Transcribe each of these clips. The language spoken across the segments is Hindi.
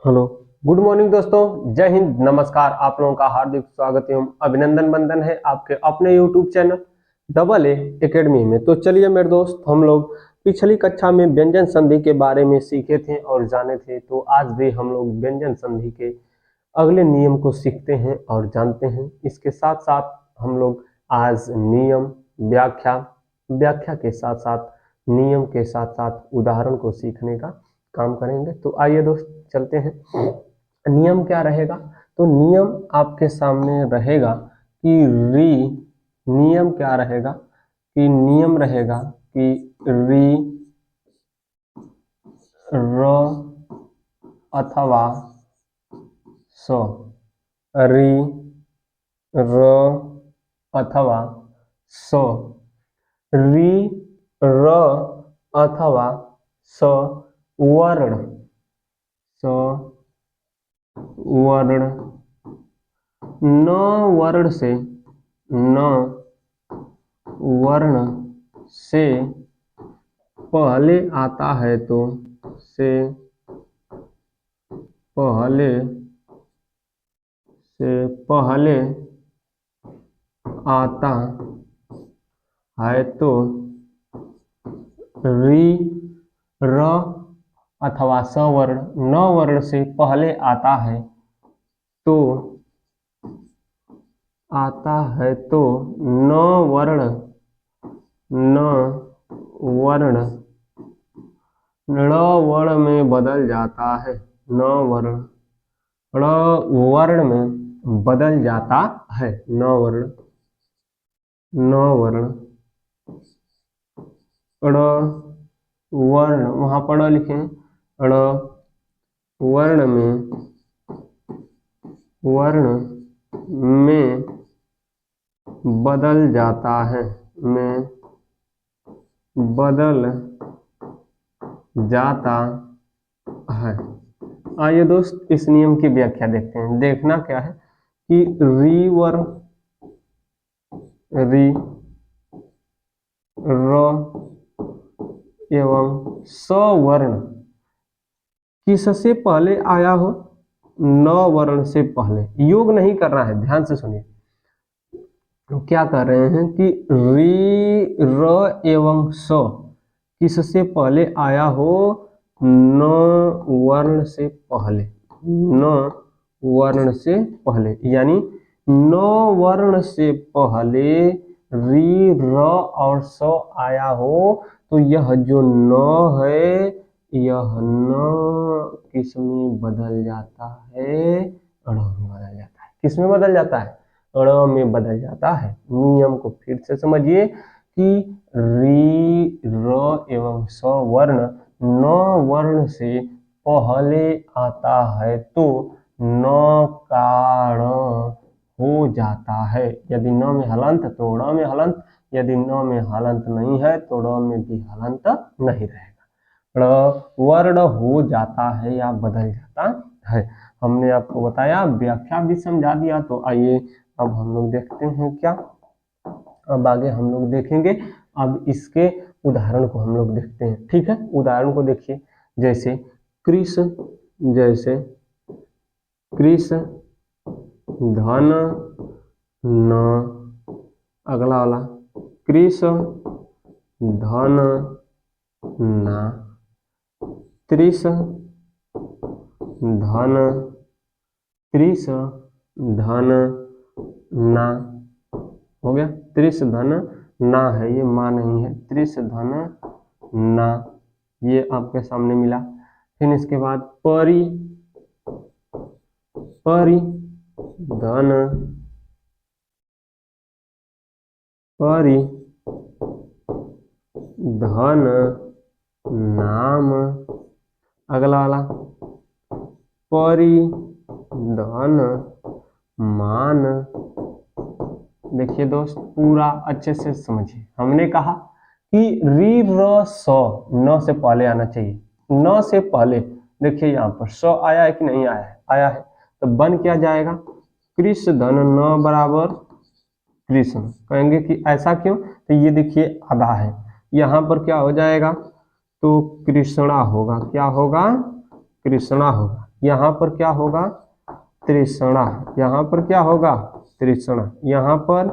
हेलो, गुड मॉर्निंग दोस्तों। जय हिंद, नमस्कार। आप लोगों का हार्दिक स्वागत एवं अभिनंदन बंदन है आपके अपने YouTube channel double A academy में। तो चलिए मेरे दोस्त, हम लोग पिछली कक्षा में व्यंजन संधि के बारे में सीखे थे और जाने थे। तो आज भी हम लोग व्यंजन संधि के अगले नियम को सीखते हैं और जानते हैं। इसके साथ साथ हम लोग आज नियम, व्याख्या, व्याख्या के साथ साथ नियम के साथ साथ उदाहरण को सीखने का काम करेंगे। तो आइए दोस्त चलते हैं। नियम क्या रहेगा? तो नियम आपके सामने रहेगा कि नियम क्या रहेगा कि नियम रहेगा कि र अथवा स, री, र अथवा स, री, र अथवा स वर्ण, स वर्ण, न वर्ण से, न वर्ण से पहले आता है तो से पहले आता है तो री, र अथवा स वर्ण, न वर्ण से पहले आता है तो न वर्ण, न वर्ण ण वर्ण में बदल जाता है। न वर्ण ण वर्ण में बदल जाता है। न वर्ण, न वर्ण ण वर्ण, वहां पर लिखे ण वर्ण में बदल जाता है, में बदल जाता है। आइए दोस्त इस नियम की व्याख्या देखते हैं। देखना क्या है कि री वर्ण, री, र एवं स वर्ण किससे पहले आया हो? न वर्ण से पहले। योग नहीं करना है, ध्यान से सुनिए। तो क्या कर रहे हैं कि री, र एवं स किससे पहले आया हो? न वर्ण से पहले, न वर्ण से पहले, यानी न वर्ण से पहले री, र और स आया हो तो यह जो न है, यह न किस में बदल जाता है? ण में बदल जाता है। किस में बदल जाता है? ण में बदल जाता है। नियम को फिर से समझिए कि री, र एवं स वर्ण न वर्ण से पहले आता है तो न का ण हो जाता है। यदि न में हलंत तो ण में हलंत, यदि न में हलंत नहीं है तो ण में भी हलंत नहीं रहेगा। ण वर्ण हो जाता है या बदल जाता है। हमने आपको बताया, व्याख्या भी समझा दिया। तो आइए अब हम लोग देखते हैं क्या। अब आगे हम लोग देखेंगे। अब इसके उदाहरण को हम लोग देखते हैं। ठीक है, उदाहरण को देखिए। जैसे कृष्ण, जैसे कृष्ण धन न, अगला वाला कृष्ण धन ना, कृष्ण धन, कृष्ण धन ना, हो गया। त्रिश धन ना है, ये मां नहीं है। त्रिश धन ना, ये आपके सामने मिला। फिर इसके बाद परि, परि धन, परि धन नाम, अगला वाला परि धन मान। देखिए दोस्त, पूरा अच्छे से समझिए। हमने कहा कि री, र, स न से पहले आना चाहिए। न से पहले देखिए यहाँ पर स आया है कि नहीं आया है? आया है। तो बन क्या जाएगा? कृष्ण धन न बराबर कृष्ण। कहेंगे कि ऐसा क्यों? तो ये देखिए आधा है, यहाँ पर क्या हो जाएगा? तो कृष्णा होगा। क्या होगा? कृष्णा होगा। यहाँ पर क्या होगा, तृष्णा, यहाँ पर क्या होगा, तृष्णा, यहाँ पर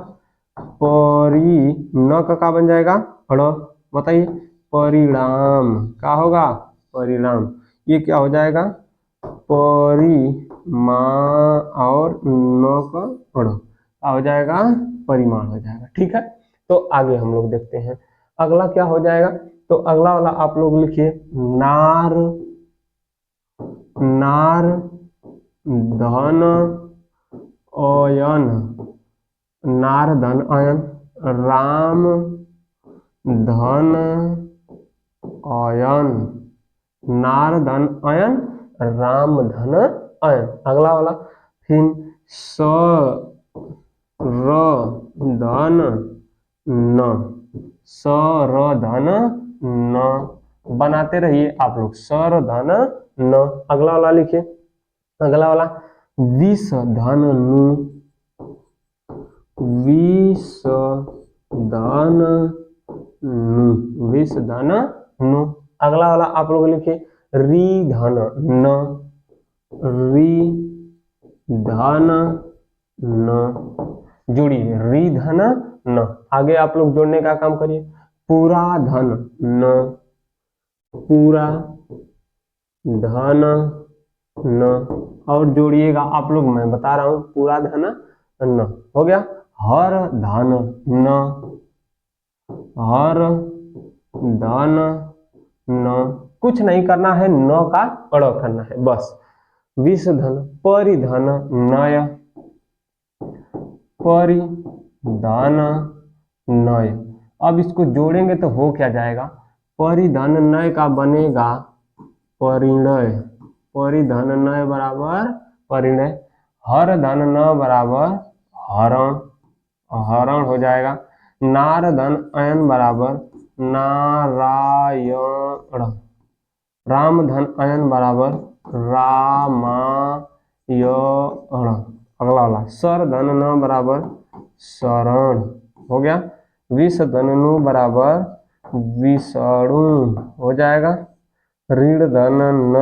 परि न का बन जाएगा अड़, बताइए परिणाम, क्या होगा, परिणाम, ये क्या हो जाएगा, परिमा और न का अड़, क्या हो जाएगा, परिमाण हो जाएगा। ठीक है, तो आगे हम लोग देखते हैं अगला क्या हो जाएगा। तो अगला वाला आप लोग लिखिए, नार, नार धन अयन, नार धन अयन, राम धन अयन, नार धन अयन, राम धन अयन। अगला वाला फिर स र धन न, स र धन न, बनाते रहिए आप लोग, सर धन न। अगला वाला लिखिए, अगला वाला विष धन नु, विष धन नु, विष धन नु। अगला वाला आप लोग लिखिए, री धन न, री धन न, जोड़िए री धन न। आगे आप लोग जोड़ने का काम करिए, पूरा धन न, पूरा धन न, और जोड़िएगा आप लोग, मैं बता रहा हूं, पूरा धन न हो गया। हर धन न, हर धन न, कुछ नहीं करना है, न का अड़ करना है बस। विष धन, परिधन नय, परिधन नय। अब इसको जोड़ेंगे तो हो क्या जाएगा, परिधन नय का बनेगा परिणय, परिधन नय बराबर परिणय, हर धन न बराबर हरण, हरण हो जाएगा। नार धन अयन बराबर नारायण, राम धन अयन बराबर रामायण। अगला वाला सर धन न बराबर शरण हो गया। विष धन नु बराबर विषणु हो जाएगा। ऋण धन न,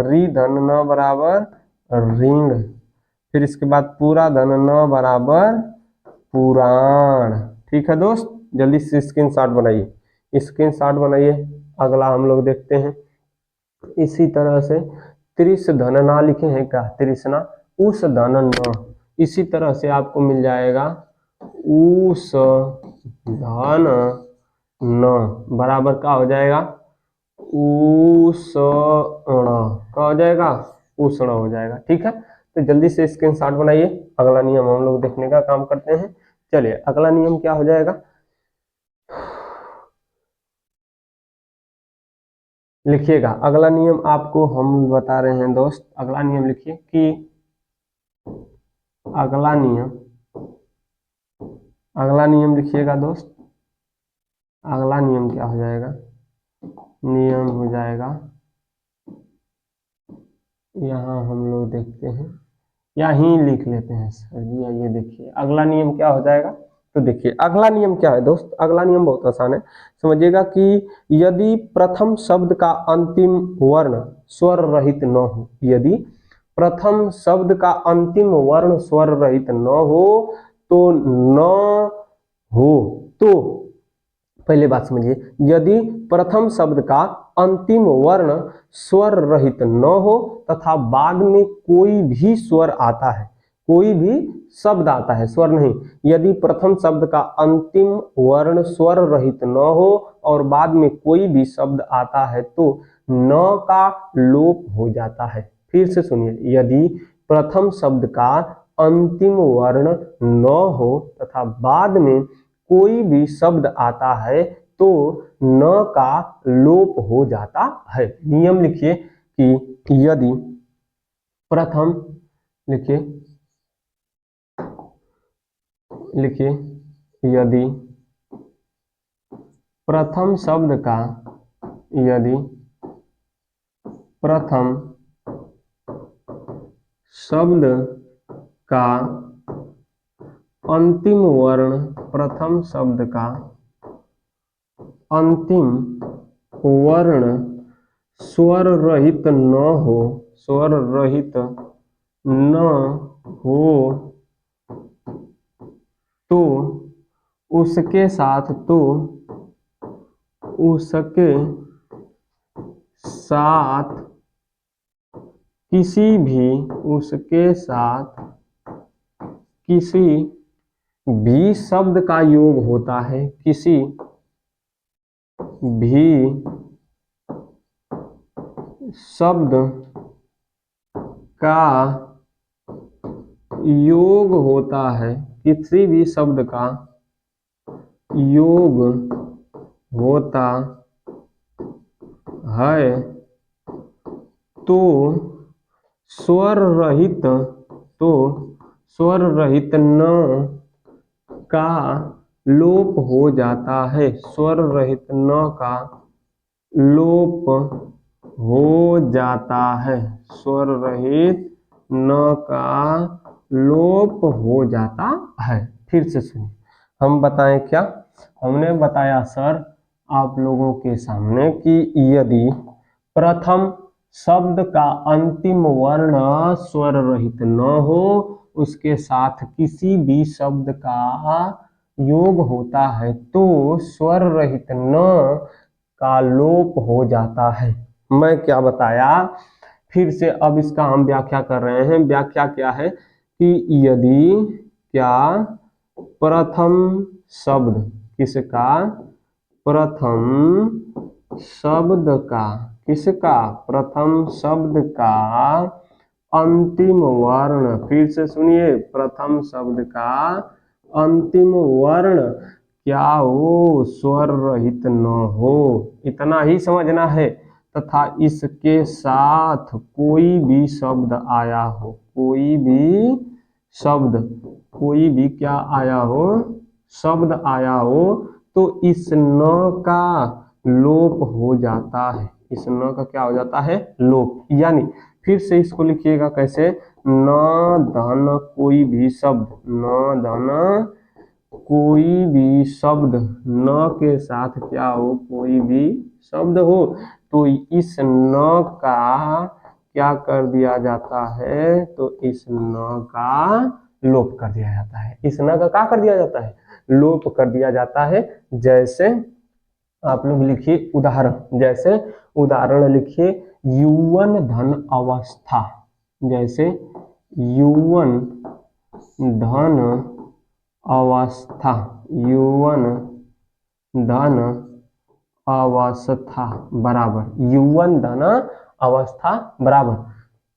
री धन न बराबर ऋण, फिर इसके बाद पूरा धन न बराबर पुराण। ठीक है दोस्त, जल्दी से स्क्रीनशॉट बनाइए, स्क्रीनशॉट बनाइए। अगला हम लोग देखते हैं, इसी तरह से त्रिश धन ना लिखे हैं क्या, तृष्णा, उस धन न, इसी तरह से आपको मिल जाएगा उस धन न बराबर क्या हो जाएगा, उष्ण, क्या हो जाएगा, उष्ण हो जाएगा। ठीक है, तो जल्दी से स्क्रीनशॉट बनाइए। अगला नियम हम लोग देखने का काम करते हैं। चलिए अगला नियम क्या हो जाएगा, लिखिएगा। अगला नियम आपको हम बता रहे हैं दोस्त, अगला नियम लिखिए कि अगला नियम, अगला नियम लिखिएगा दोस्त। अगला नियम क्या हो जाएगा, नियम हो जाएगा, यहाँ हम लोग देखते हैं, यहीं लिख लेते हैं सर जी। ये देखिए अगला नियम क्या हो जाएगा, तो देखिए अगला नियम क्या है दोस्त, अगला नियम बहुत आसान है, समझिएगा कि यदि प्रथम शब्द का अंतिम वर्ण स्वर रहित न हो, यदि प्रथम शब्द का अंतिम वर्ण स्वर रहित न हो तो न हो, तो पहले बात समझिए, यदि प्रथम शब्द का अंतिम वर्ण स्वर रहित न हो तथा बाद में कोई भी स्वर आता है, कोई भी शब्द आता है, स्वर नहीं, यदि प्रथम शब्द का अंतिम वर्ण स्वर रहित न हो और बाद में कोई भी शब्द आता है तो न का लोप हो जाता है। फिर से सुनिए, यदि प्रथम शब्द का अंतिम वर्ण न हो तथा बाद में कोई भी शब्द आता है तो न का लोप हो जाता है। नियम लिखिए कि यदि प्रथम, लिखिए लिखिए, यदि प्रथम शब्द का, यदि प्रथम शब्द का अंतिम वर्ण, प्रथम शब्द का अंतिम वर्ण स्वर रहित न हो, स्वर रहित न हो तो उसके साथ किसी भी शब्द का योग होता है, किसी भी शब्द का योग होता है, किसी भी शब्द का योग होता है तो स्वर रहित न का लोप हो जाता है, स्वर रहित न का लोप हो जाता है, स्वर रहित न का लोप हो जाता है। फिर से सुनिए, हम बताएं क्या? हमने बताया सर आप लोगों के सामने कि यदि प्रथम शब्द का अंतिम वर्ण स्वर रहित न हो, उसके साथ किसी भी शब्द का योग होता है तो स्वर रहित न का लोप हो जाता है। मैं क्या बताया? फिर से अब इसका हम व्याख्या कर रहे हैं। व्याख्या क्या है कि यदि क्या प्रथम शब्द किसका, प्रथम शब्द का, किसका, प्रथम शब्द का अंतिम वर्ण, फिर से सुनिए, प्रथम शब्द का अंतिम वर्ण क्या हो, स्वर रहित न हो, इतना ही समझना है। तथा इसके साथ कोई भी शब्द आया हो, कोई भी शब्द, कोई भी क्या आया हो, शब्द आया हो, तो इस न का लोप हो जाता है, इस न का क्या हो जाता है, लोप। यानी फिर से इसको लिखिएगा कैसे, न धन कोई भी शब्द, न धन कोई भी शब्द, न के साथ क्या हो, कोई भी शब्द हो, तो इस न का क्या कर दिया जाता है, तो इस न का लोप कर दिया जाता है, इस न का क्या कर दिया जाता है, लोप कर दिया जाता है। जैसे आप लोग लिखिए उदाहरण, जैसे उदाहरण लिखिए यौवन धन अवस्था, जैसे यौवन धन अवस्था, यौवन धन अवस्था बराबर, यौवन धन अवस्था बराबर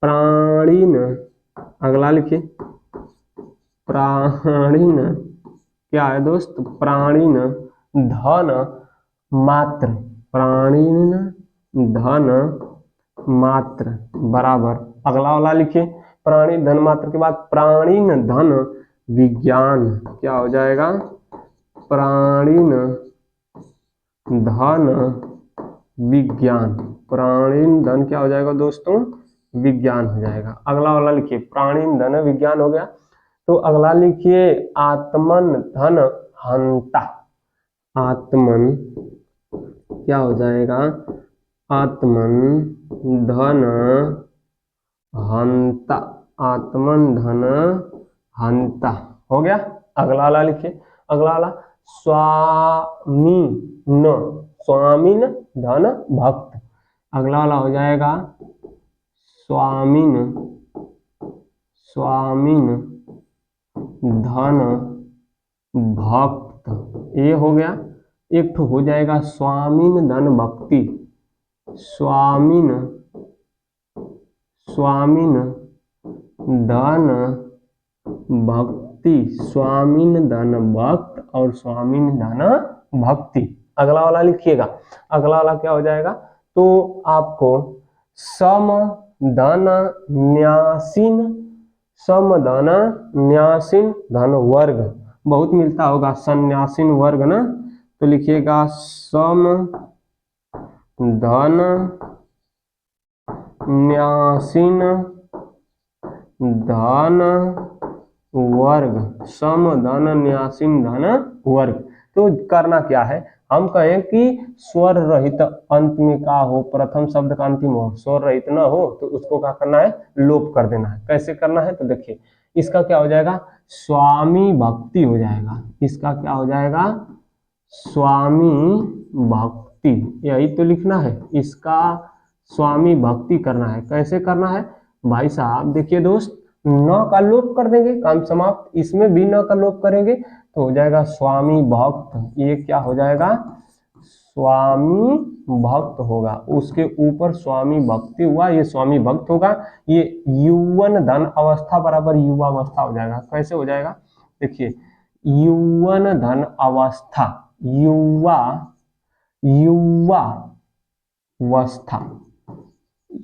प्राणीन, अगला लिखिए प्राणीन, क्या है दोस्त, प्राणीन धन मात्र, प्राणीन धन मात्र बराबर, अगला वाला लिखिए प्राणी धन मात्र के बाद प्राणीन धन विज्ञान, क्या हो जाएगा, प्राणीन धन विज्ञान, प्राणीन धन क्या हो जाएगा दोस्तों, विज्ञान हो जाएगा। अगला वाला लिखिए प्राणीन धन विज्ञान हो गया। तो अगला लिखिए आत्मन धन हंता, आत्मन क्या हो जाएगा, आत्मन धन हंता, आत्मन धन हंता हो गया। अगला वाला लिखिए, अगला वाला स्वामीन, स्वामीन धन भक्त, अगला वाला हो जाएगा स्वामीन, स्वामीन धन भक्त, ये हो गया। एक तो हो जाएगा स्वामीन धन भक्ति, स्वामीन, स्वामीन धन भक्ति, स्वामीन धन भक्त और स्वामीन धन भक्ति। अगला वाला लिखिएगा, अगला वाला क्या हो जाएगा, तो आपको सम धन न्यासीन, सम धन न्यासीन धन वर्ग, बहुत मिलता होगा सन्यासीन वर्ग ना, तो लिखिएगा सम धन न्यासीन धन वर्ग, सम धन न्यासीन धन वर्ग। तो करना क्या है, हम कहें कि स्वर रहित अंत में का हो, प्रथम शब्द का अंतिम हो, स्वर रहित ना हो, तो उसको क्या करना है, लोप कर देना है। कैसे करना है, तो देखिए इसका क्या हो जाएगा, स्वामी भक्ति हो जाएगा। इसका क्या हो जाएगा, स्वामी भक्ति, यही तो लिखना है, इसका स्वामी भक्ति करना है। कैसे करना है भाई साहब, देखिए दोस्त, न का लोप कर देंगे, काम समाप्त। इसमें भी न का लोप करेंगे तो हो जाएगा स्वामी भक्त। ये क्या हो जाएगा, स्वामी भक्त होगा, उसके ऊपर स्वामी भक्ति हुआ, ये स्वामी भक्त होगा। ये युवन धन अवस्था बराबर युवा अवस्था हो जाएगा। कैसे हो जाएगा, देखिए युवन धन अवस्था, युवा, युवा अवस्था,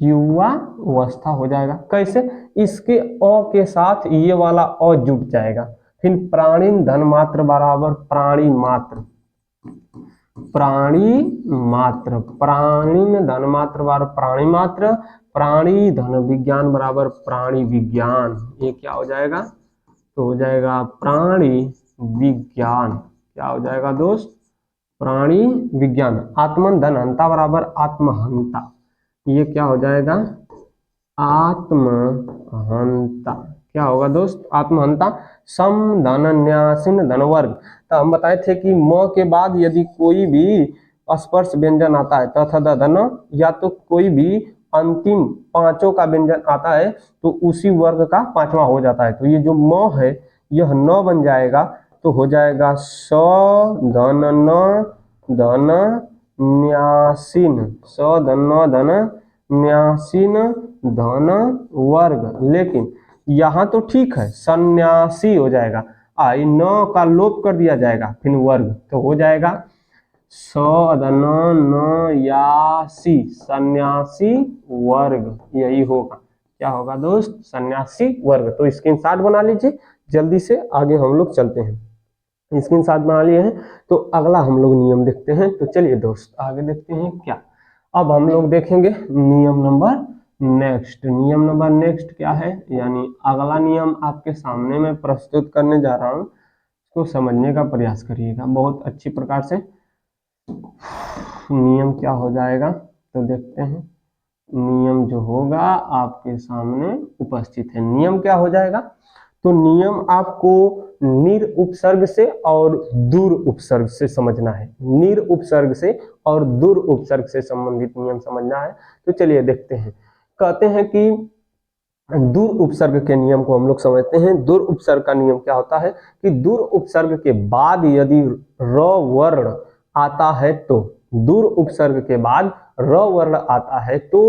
युवा अवस्था हो जाएगा। कैसे, इसके अ के साथ ये वाला अ जुट जाएगा, फिर प्राणीन धन मात्र बराबर प्राणी मात्र, प्राणी मात्र, प्राणीन धन मात्र बराबर प्राणी मात्र, प्राणी धन विज्ञान बराबर प्राणी विज्ञान। ये क्या हो जाएगा, तो हो जाएगा प्राणी विज्ञान। क्या हो जाएगा दोस्त, प्राणी विज्ञान। आत्मन धन हंता बराबर आत्महंता, ये क्या हो जाएगा, आत्महंता। क्या होगा दोस्त, आत्महंता। सम धन न्यासिन धन वर्ग, तो हम बताए थे कि म के बाद यदि कोई भी स्पर्श व्यंजन आता है तथा धन, या तो कोई भी अंतिम पांचों का व्यंजन आता है तो उसी वर्ग का पांचवा हो जाता है। तो ये जो म है यह न बन जाएगा, तो हो जाएगा स धन न धन न्यासिन, स धन न धन न्यासिन धन वर्ग। लेकिन यहाँ तो ठीक है, सन्यासी हो जाएगा, आई न का लोप कर दिया जाएगा, फिर वर्ग, तो हो जाएगा स धन न यासी, सन्यासी वर्ग, यही होगा। क्या होगा दोस्त, सन्यासी वर्ग। तो स्क्रीनशॉट बना लीजिए, जल्दी से आगे हम लोग चलते हैं। स्क्रीनशॉट बना लिए हैं तो अगला हम लोग नियम देखते हैं। तो चलिए दोस्त आगे देखते हैं क्या। अब हम लोग देखेंगे नियम नंबर नेक्स्ट। नियम नंबर नेक्स्ट क्या है, यानी अगला नियम आपके सामने मैं प्रस्तुत करने जा रहा हूँ, इसको समझने का प्रयास करिएगा बहुत अच्छी प्रकार से। नियम क्या हो जाएगा, तो देखते हैं। नियम जो होगा आपके सामने उपस्थित है। नियम क्या हो जाएगा, तो नियम आपको निर उपसर्ग से और दूर उपसर्ग से समझना है। निर उपसर्ग से और दूर उपसर्ग से संबंधित नियम समझना है। तो चलिए देखते हैं। कहते हैं कि दूर उपसर्ग के नियम को हम लोग समझते हैं। दूर उपसर्ग का नियम क्या होता है कि दूर उपसर्ग के बाद यदि र वर्ण आता है, तो दूर उपसर्ग के बाद र वर्ण आता है तो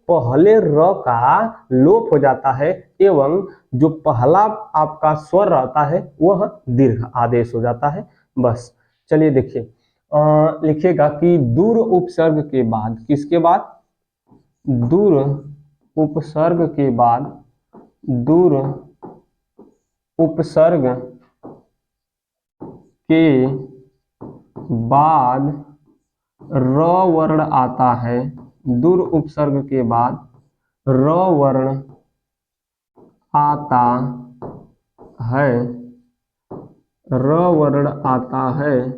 पहले र का लोप हो जाता है, एवं जो पहला आपका स्वर रहता है वह दीर्घ आदेश हो जाता है। बस चलिए देखिए, लिखिएगा कि दूर उपसर्ग के बाद, किसके बाद, दूर उपसर्ग के बाद, दूर उपसर्ग के बाद र वर्ण आता है। दूर उपसर्ग के बाद र वर्ण आता है, र वर्ण आता है,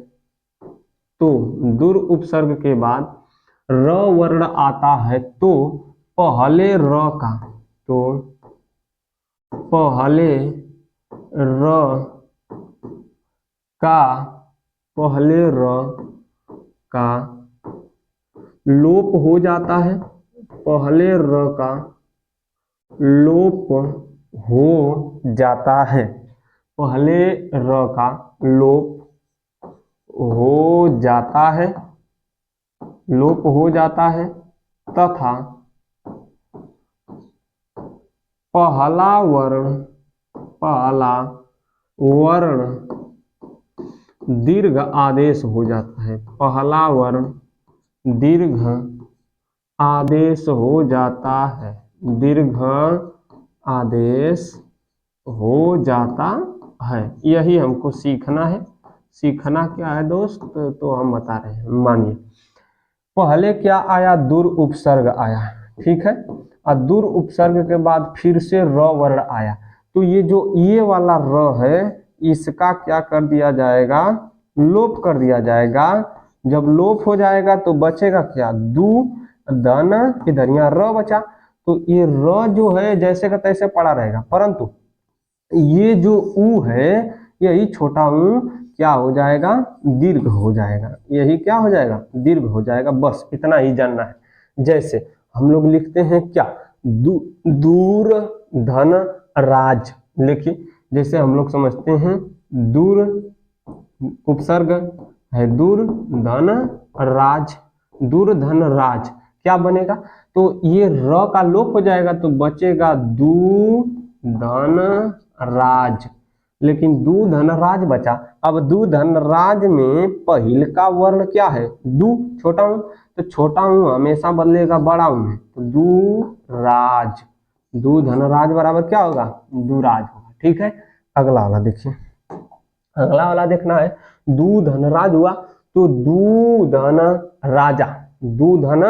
तो दूर उपसर्ग के बाद र वर्ण आता है तो पहले र का, तो पहले र का, पहले र का लोप हो जाता है, पहले र का लोप हो जाता है, पहले र का लोप हो जाता है, लोप हो जाता है, तथा पहला वर्ण, पहला वर्ण दीर्घ आदेश हो जाता है, पहला वर्ण दीर्घ आदेश हो जाता है, दीर्घ आदेश हो जाता है। यही हमको सीखना है। सीखना क्या है दोस्त, तो हम बता रहे हैं। मानिए पहले क्या आया, दूर उपसर्ग आया, ठीक है, और दूर उपसर्ग के बाद फिर से र वर्ण आया, तो ये जो ये वाला र है इसका क्या कर दिया जाएगा, लोप कर दिया जाएगा। जब लोप हो जाएगा तो बचेगा क्या, दू धन, इधर यहाँ र बचा, तो ये र जो है जैसे का तैसे पड़ा रहेगा, परंतु ये जो ऊ है यही छोटा ऊ क्या हो जाएगा, दीर्घ हो जाएगा, यही क्या हो जाएगा, दीर्घ हो जाएगा। बस इतना ही जानना है। जैसे हम लोग लिखते हैं क्या, दूर धन राज, लिखिए जैसे हम लोग समझते हैं दूर उपसर्ग है, दूर धन राज, दूर धन राज क्या बनेगा, तो ये र का लोप हो जाएगा तो बचेगा दू धन राज, लेकिन दू धन राज बचा। अब दू धन राज में पहिल का वर्ण क्या है, दू, छोटा हूं, तो छोटा हूं हमेशा बदलेगा बड़ा हूं में, तो दू राज, दू धन राज बराबर क्या होगा, दुराज होगा। ठीक है, अगला वाला देखिए, अगला वाला देखना है, दू धन राज हुआ तो दू धन राजा, दू धन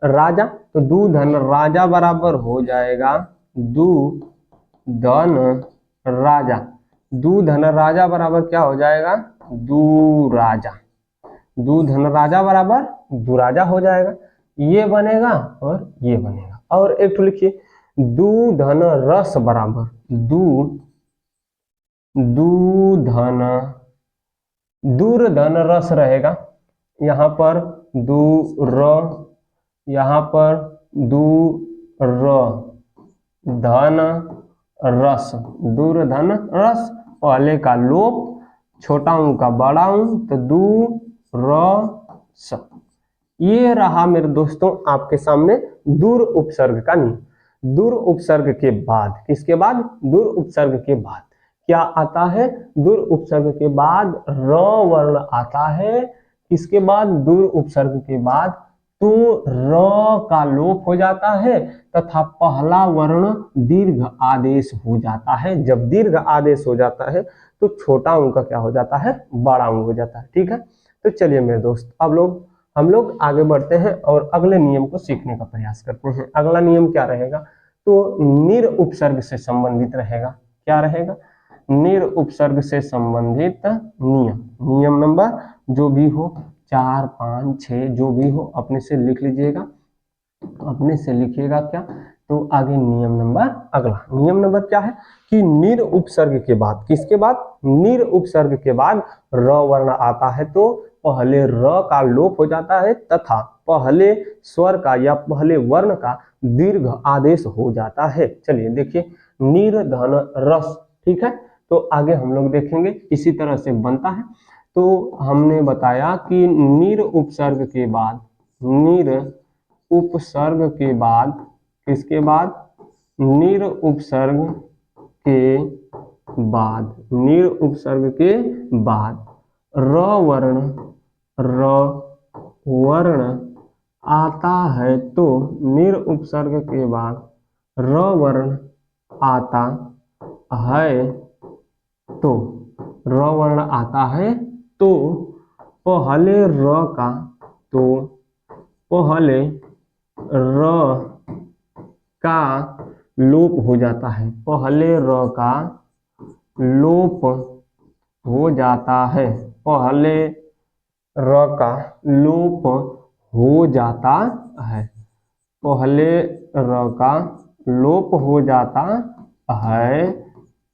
राजा, तो दू धन राजा बराबर हो जाएगा दू धन राजा, दू धन राजा बराबर क्या हो जाएगा, दू राजा, दू धन राजा बराबर दू राजा हो जाएगा। ये बनेगा और ये बनेगा। और एक तो लिखिए दू धन रस बराबर दू धन, दूर धन रस रहेगा, यहाँ पर दू र, यहाँ पर दू र, धन रस, दूर धन रस, पहले का लोप, छोटा ऊ का बड़ा ऊ, तो दू र स। ये रहा मेरे दोस्तों आपके सामने दूर उपसर्ग का नियम। दूर उपसर्ग के बाद, किसके बाद, दूर उपसर्ग के बाद क्या आता है, दूर उपसर्ग के बाद र वर्ण आता है, किसके बाद, दूर उपसर्ग के बाद, तो र का लोप हो जाता है तथा पहला वर्ण दीर्घ आदेश हो जाता है। जब दीर्घ आदेश हो जाता है तो छोटा ऊ का क्या हो जाता है, बड़ा ऊ हो जाता है। ठीक है, तो चलिए मेरे दोस्त अब हम लोग आगे बढ़ते हैं और अगले नियम को सीखने का प्रयास करते हैं। अगला नियम क्या रहेगा, तो निर उपसर्ग से संबंधित रहेगा। क्या रहेगा, निर उपसर्ग से संबंधित नियम। नियम नंबर जो भी हो, 4, 5, 6 जो भी हो अपने से लिख लीजिएगा, अपने से लिखिएगा क्या, तो आगे नियम नंबर, अगला नियम नंबर क्या है कि निर उपसर्ग के बाद, किसके बाद, निर उपसर्ग के बाद र वर्ण आता है तो पहले र का लोप हो जाता है तथा पहले स्वर का या पहले वर्ण का दीर्घ आदेश हो जाता है। चलिए देखिए, निर धन रस, ठीक है, तो आगे हम लोग देखेंगे इसी तरह से बनता है। तो हमने बताया कि निर उपसर्ग के बाद, निर उपसर्ग के बाद, किसके बाद, निर उपसर्ग के बाद, निर उपसर्ग के बाद र वर्ण आता है तो, निर उपसर्ग के बाद र वर्ण आता है तो, र वर्ण आता है तो पहले र का, तो पहले र का लोप हो जाता है, पहले र का लोप हो जाता है, पहले र का लोप हो जाता है, पहले र का लोप हो जाता है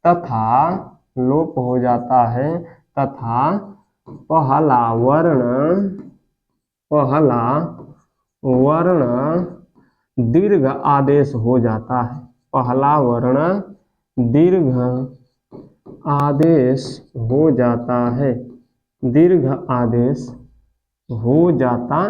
तथा, लोप हो जाता है तथा पहला वर्ण दीर्घ आदेश हो जाता है, पहला वर्ण दीर्घ आदेश हो जाता है, दीर्घ आदेश हो जाता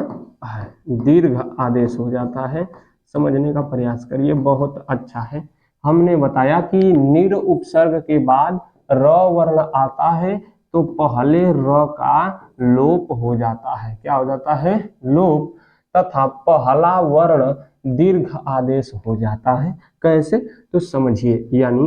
है, दीर्घ आदेश हो जाता है। समझने का प्रयास करिए, बहुत अच्छा है। हमने बताया कि निर उपसर्ग के बाद र वर्ण आता है तो पहले र का लोप हो जाता है, क्या हो जाता है, लोप, तथा पहला वर्ण दीर्घ आदेश हो जाता है। कैसे, तो समझिए, यानी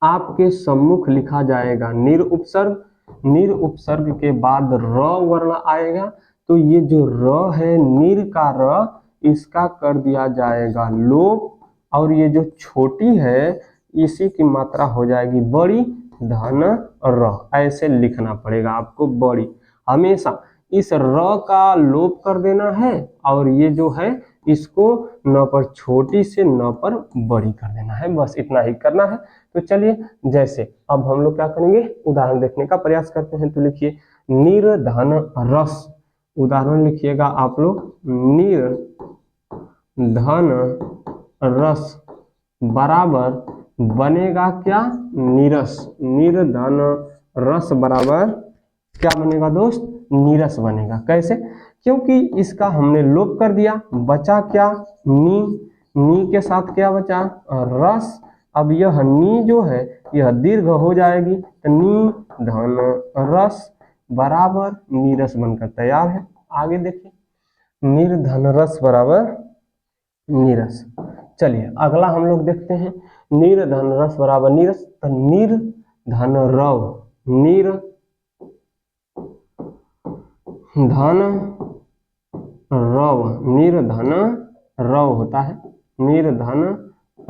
आपके सम्मुख लिखा जाएगा निर उपसर्ग, निर उपसर्ग के बाद र वर्ण आएगा तो ये जो र है, निर का र, इसका कर दिया जाएगा लोप, और ये जो छोटी है इसी की मात्रा हो जाएगी बड़ी, धन र, ऐसे लिखना पड़ेगा आपको, बड़ी हमेशा। इस र का लोप कर देना है और ये जो है इसको न पर छोटी से न पर बड़ी कर देना है, बस इतना ही करना है। तो चलिए जैसे अब हम लोग क्या करेंगे, उदाहरण देखने का प्रयास करते हैं। तो लिखिए निर्धन रस, उदाहरण लिखिएगा आप लोग, निर्धन रस बराबर बनेगा क्या, नीरस। निर्धन रस बराबर क्या बनेगा दोस्त, नीरस बनेगा। कैसे, क्योंकि इसका हमने लोप कर दिया, बचा क्या, नी, नी के साथ क्या बचा, रस। अब यह नी जो है यह दीर्घ हो जाएगी, तो नी धन रस बराबर नीरस बनकर तैयार है। आगे देखिए, निर्धन रस बराबर नीरस। चलिए अगला हम लोग देखते हैं, निर्धन रस बराबर नीरस। तो निर्धन रव, निर्धन रव, निर्धन रव होता है, निर्धन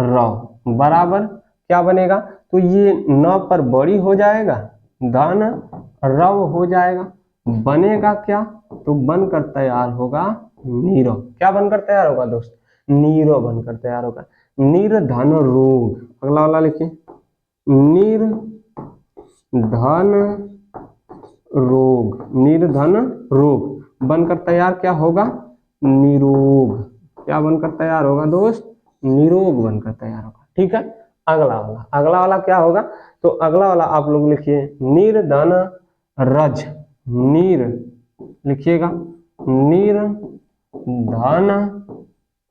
रव बराबर क्या बनेगा, तो ये न पर बड़ी हो जाएगा, धन रव हो जाएगा, बनेगा क्या, तो बनकर तैयार होगा नीरो। क्या बनकर तैयार होगा दोस्त, नीरो बनकर तैयार होगा। निर्धन रोग, अगला वाला लिखिए, निर्धन रोग, निर्धन रोग बनकर तैयार क्या होगा, निरोग। क्या बनकर तैयार होगा दोस्त, निरोग बनकर तैयार होगा। ठीक है, अगला वाला, अगला वाला क्या होगा, तो अगला वाला आप लोग लिखिए निर्धन रज, नीर लिखिएगा, निर्धन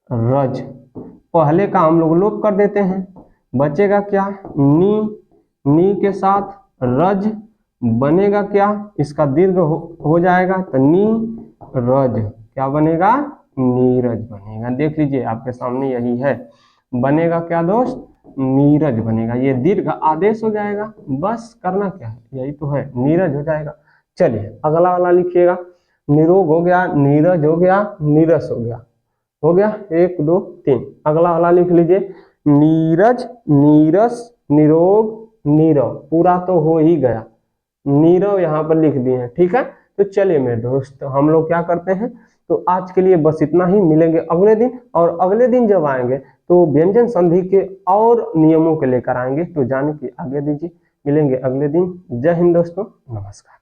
रज, पहले का हम लोग लोप कर देते हैं, बचेगा क्या, नी, नी के साथ रज बनेगा क्या, इसका दीर्घ हो जाएगा, तो नी रज क्या बनेगा, नीरज बनेगा। देख लीजिए आपके सामने यही है, बनेगा क्या दोस्त, नीरज बनेगा। ये दीर्घ आदेश हो जाएगा, बस करना क्या है, यही तो है, नीरज हो जाएगा। चलिए अगला वाला लिखिएगा, निरोग हो गया, नीरज हो गया, नीरस हो गया 1 2 3। अगला वाला लिख लीजिए, नीरज, नीरस, निरोग, नीरव, पूरा तो हो ही गया, नीरव यहाँ पर लिख दिए हैं। ठीक है, तो चलिए मेरे दोस्त हम लोग क्या करते हैं, तो आज के लिए बस इतना ही, मिलेंगे अगले दिन। और अगले दिन जब आएंगे तो व्यंजन संधि के और नियमों के लेकर आएंगे, तो जाने की आज्ञा दीजिए, मिलेंगे अगले दिन। जय हिंद दोस्तों, नमस्कार।